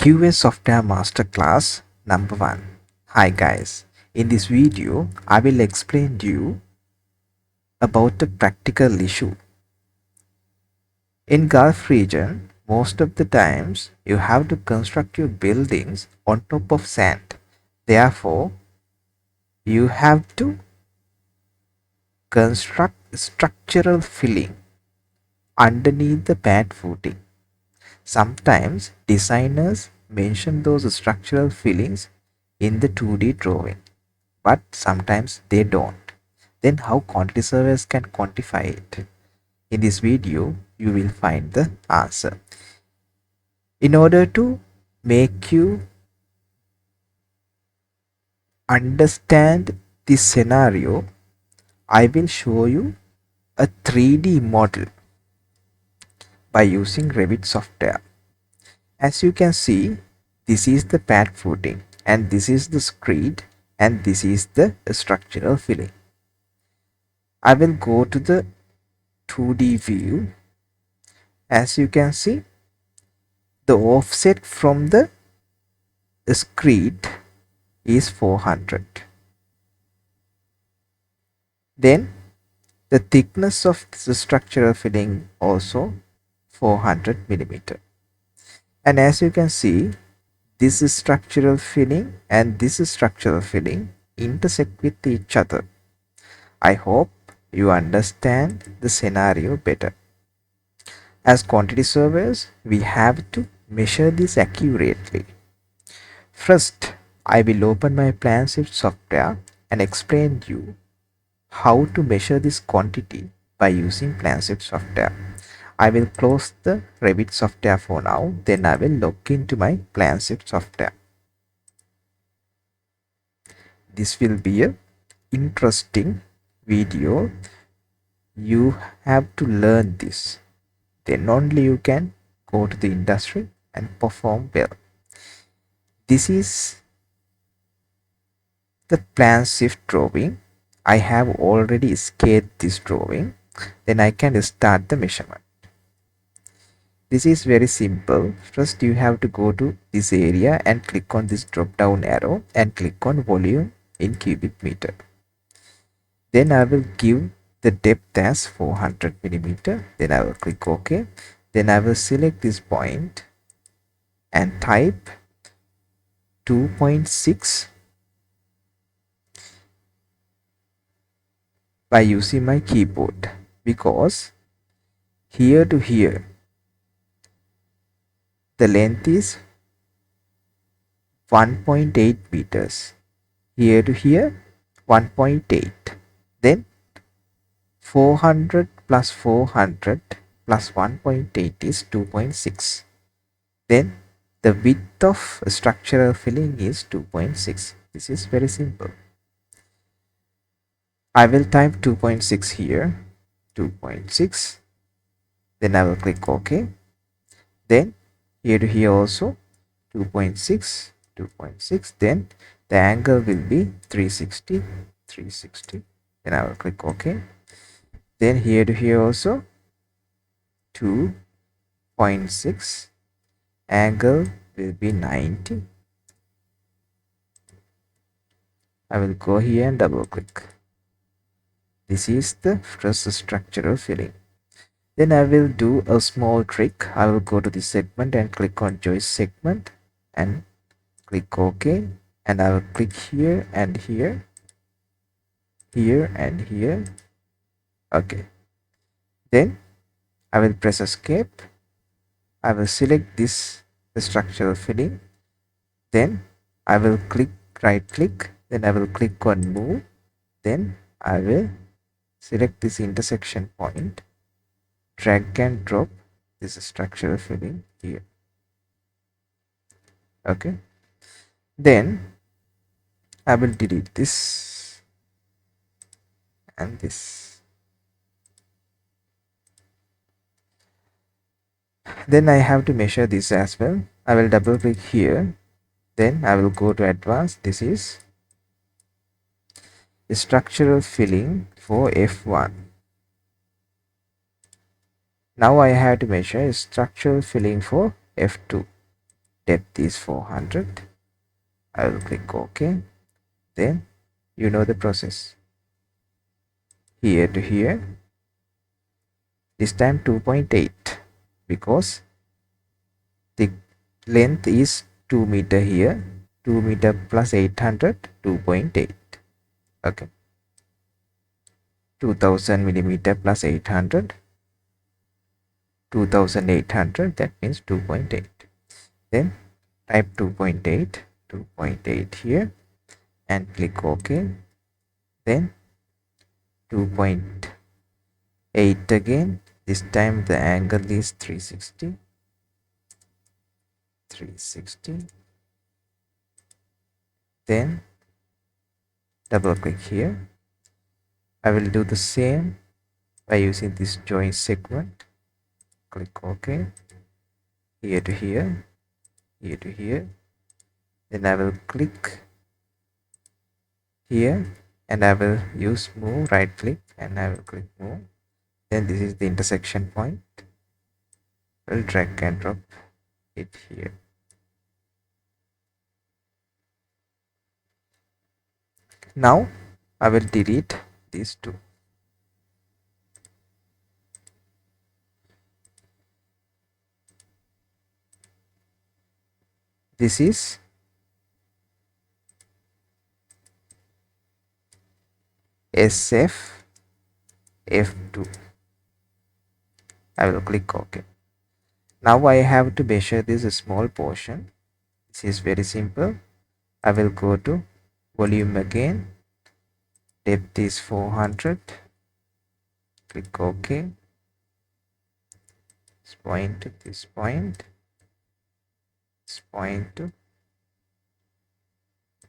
QA Software Masterclass number 1. Hi guys, in this video I will explain to you about a practical issue. In Gulf region, most of the times you have to construct your buildings on top of sand. Therefore, you have to construct structural filling underneath the pad footing. Sometimes designers mention those structural fillings in the 2D drawing, but sometimes they don't. Then how quantity surveyors can quantify it? In this video, you will find the answer. In order to make you understand this scenario, I will show you a 3D model by using Revit software. As you can see, this is the pad footing and this is the screed and this is the structural filling. I will go to the 2D view. As you can see, the offset from the screed is 400. Then the thickness of the structural filling also 400 millimeter. And as you can see, this is structural filling and this is structural filling intersect with each other. I hope you understand the scenario better. As quantity surveyors, we have to measure this accurately. First, I will open my PlanShift software and explain you how to measure this quantity by using PlanShift software. I will close the Revit software for now, then I will log into my PlanShift software. This will be a interesting video. You have to learn this. Then only you can go to the industry and perform well. This is the PlanShift drawing. I have already scaled this drawing. Then I can start the measurement. This is very simple. First you have to go to this area and click on this drop down arrow and click on volume in cubic meter. Then I will give the depth as 400 millimeter. Then I will click OK. Then I will select this point and type 2.6 by using my keyboard, because here to here the length is 1.8 meters, here to here 1.8, then 400 plus 400 plus 1.8 is 2.6. Then the width of structural filling is 2.6. This is very simple. I will type 2.6 here, 2.6. Then I will click OK. Then here to here also 2.6, 2.6. Then the angle will be 360, 360. Then I will click OK. Then here to here also 2.6, angle will be 90. I will go here and double click. This is the first structural filling. Then I will do a small trick. I will go to the segment and click on joist segment and click OK. And I will click here and here, here and here. Okay. Then I will press escape. I will select this structural filling. Then I will click right click. Then I will click on move. Then I will select this intersection point, drag and drop this structural filling here. Okay. Then I will delete this and this. Then I have to measure this as well. I will double click here. Then I will go to advanced. This is structural filling for F1. Now I have to measure structural filling for F2. depth is 400. I will click OK. Then you know the process. Here to here, this time 2.8, because the length is 2 meter here. 2 meter plus 800, 2.8. Okay, 2000 millimeter plus 800, 2800, that means 2.8. Then type 2.8, 2.8 here and click OK. Then 2.8 again. This time the angle is 360. Then double click here. I will do the same by using this join segment. Click OK. Here to here, here to here. Then I will click here and I will use move, right click, and I will click move. Then this is the intersection point. I will drag and drop it here. Now I will delete these two. This is SF F2. I will click OK. Now I have to measure this small portion. This is very simple. I will go to volume again. Depth is 400. Click OK. This point to this point. This point to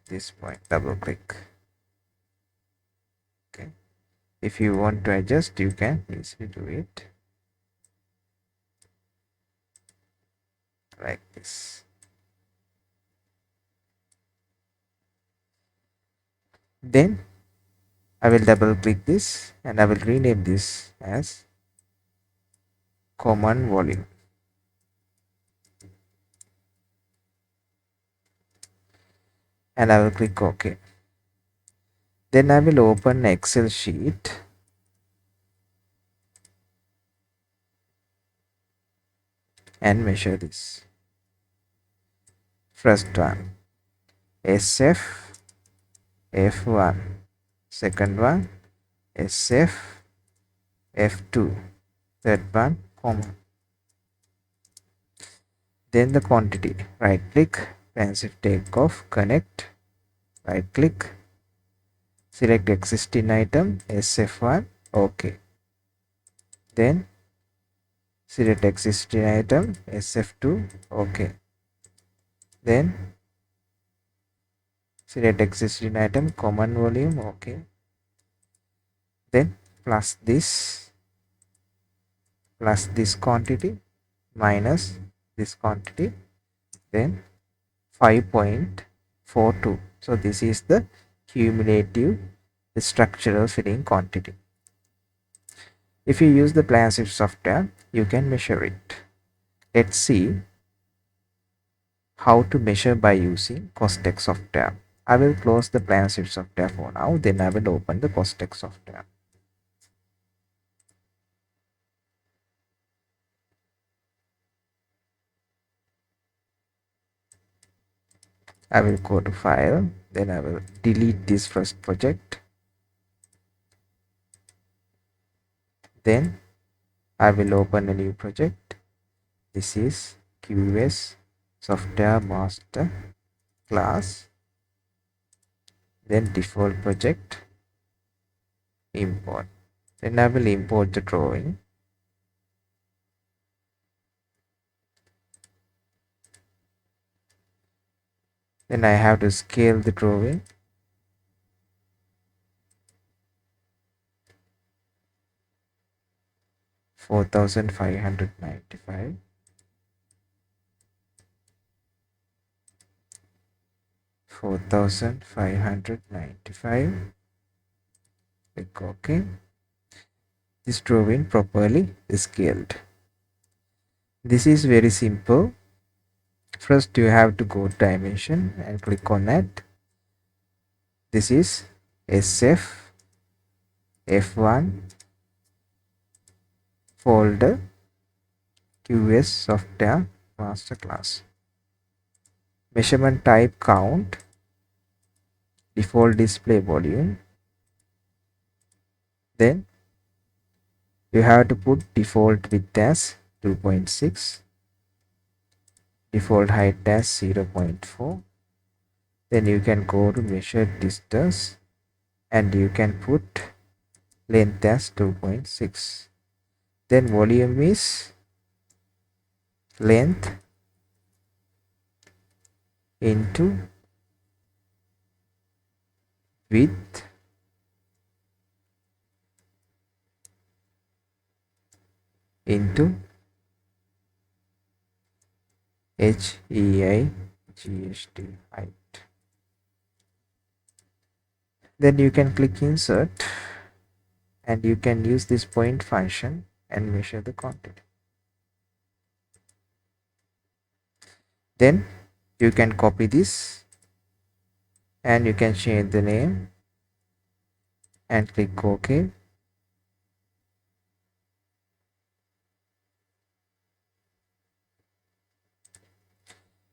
this point. Double click. Okay. If you want to adjust, you can easily do it like this. Then I will double click this and I will rename this as common volume. And I will click OK. Then I will open Excel sheet and measure this. First one, SF F1. Second one, SF F2. Third one, comma. Then the quantity. Right click, Pensive Takeoff, connect. Right click, select existing item SF1. OK. Then select existing item SF2. OK. Then select existing item common volume. OK. Then plus this quantity minus this quantity, then 5.42. So this is the cumulative structural filling quantity. If you use the PlanShift software, you can measure it. Let's see how to measure by using Costek software. I will close the PlanShift software for now, then I will open the Costek software. I will go to file, then I will delete this first project. Then I will open a new project. This is QS software master class. Then default project, import. Then I will import the drawing. Then I have to scale the drawing. $4,595. $4,595. Click OK. This drawing properly scaled. This is very simple. First you have to go to dimension and click on that. This is SF F1 folder QS software masterclass. Measurement type count, default display volume. Then you have to put default width as 2.6, default height as 0.4. Then you can go to measure distance and you can put length as 2.6. Then volume is length into width into HEI GST height. Then you can click insert and you can use this point function and measure the quantity. Then you can copy this and you can change the name and click OK.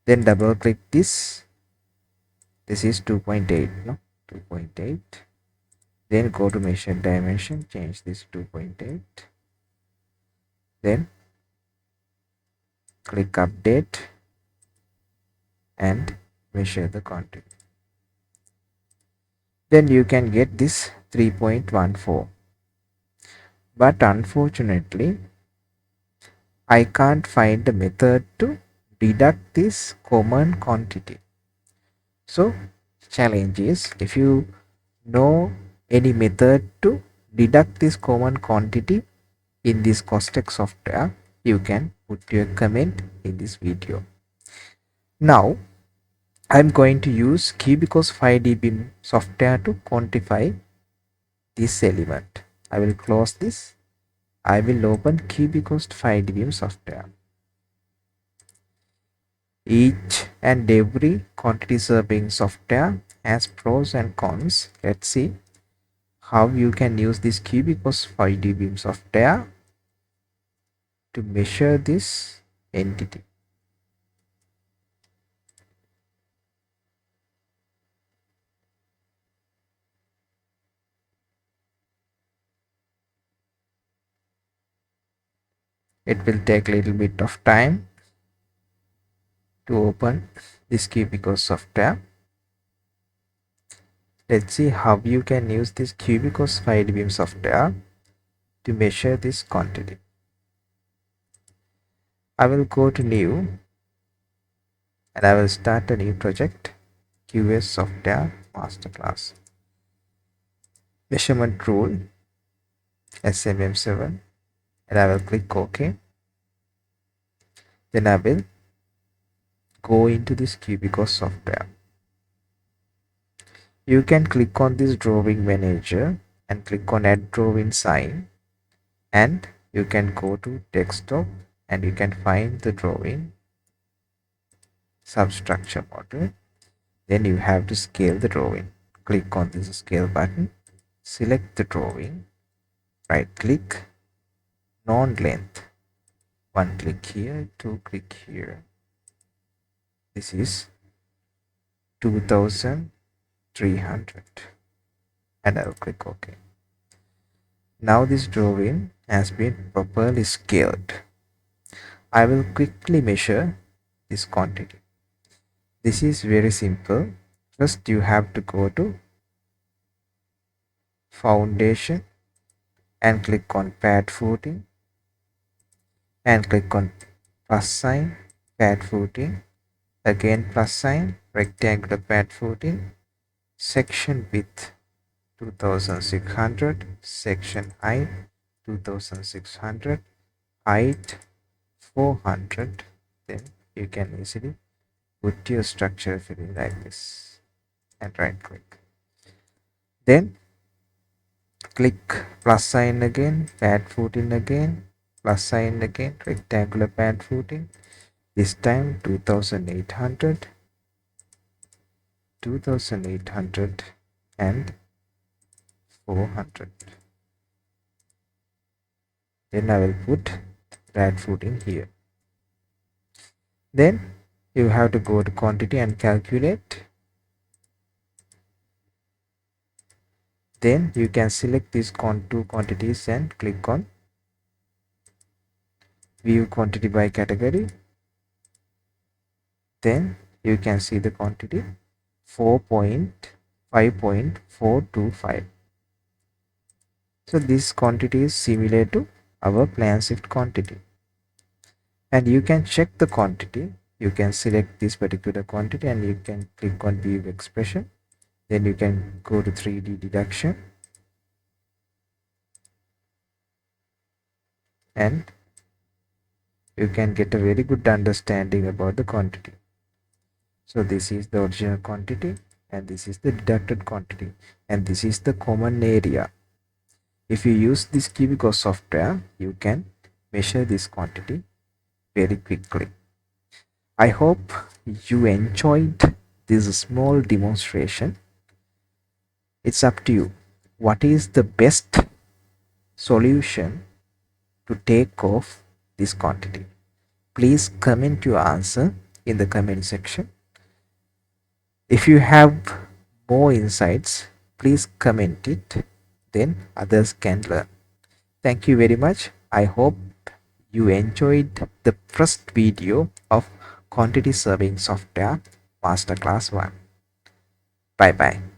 Then double click this. This is 2.8, no? 2.8. Then go to measure dimension, change this 2.8. Then click update and measure the quantity. Then you can get this 3.14. But unfortunately, I can't find a method to deduct this common quantity. So challenge is, if you know any method to deduct this common quantity in this Costek software, you can put your comment in this video. Now I'm going to use Cubicos 5dbeam software to quantify this element. I will close this. I will open Cubicos 5dbeam software. Each and every quantity surveying software has pros and cons. Let's see how you can use this Cubicos 5dbeam software to measure this entity. It will take a little bit of time to open this Cubicos software. Let's see how you can use this Cubicos 5dbeam software to measure this quantity. I will go to new and I will start a new project, QS software masterclass. Measurement rule SMM7 and I will click OK. Then I will go into this Cubicos software. You can click on this drawing manager and click on add drawing sign, and you can go to desktop and you can find the drawing substructure model. Then you have to scale the drawing. Click on this scale button, select the drawing, right click, non-length, one click here, two click here. This is 2300 and I will click OK. Now this drawing has been properly scaled. I will quickly measure this quantity. This is very simple. First you have to go to foundation and click on pad footing and click on plus sign, pad footing, again plus sign, rectangular pad footing, section width 2600, section height 2600, height 400. Then you can easily put your structure filling like this and right click. Then click plus sign again, pad footing again, plus sign again, rectangular pad footing, This time 2800, 2800 and 400. Then I will put rat food in here. Then you have to go to quantity and calculate. Then you can select these two quantities and click on view quantity by category. Then you can see the quantity 4.5.425. So this quantity is similar to our plan shift quantity, and you can check the quantity. You can select this particular quantity and you can click on view expression. Then you can go to 3D deduction and you can get a very good understanding about the quantity. So this is the original quantity and this is the deducted quantity and this is the common area. If you use this Cubico software, you can measure this quantity very quickly. I hope you enjoyed this small demonstration. It's up to you. What is the best solution to take off this quantity? Please comment your answer in the comment section. If you have more insights, please comment it, then others can learn. Thank you very much. I hope you enjoyed the first video of quantity surveying software masterclass 1. Bye bye.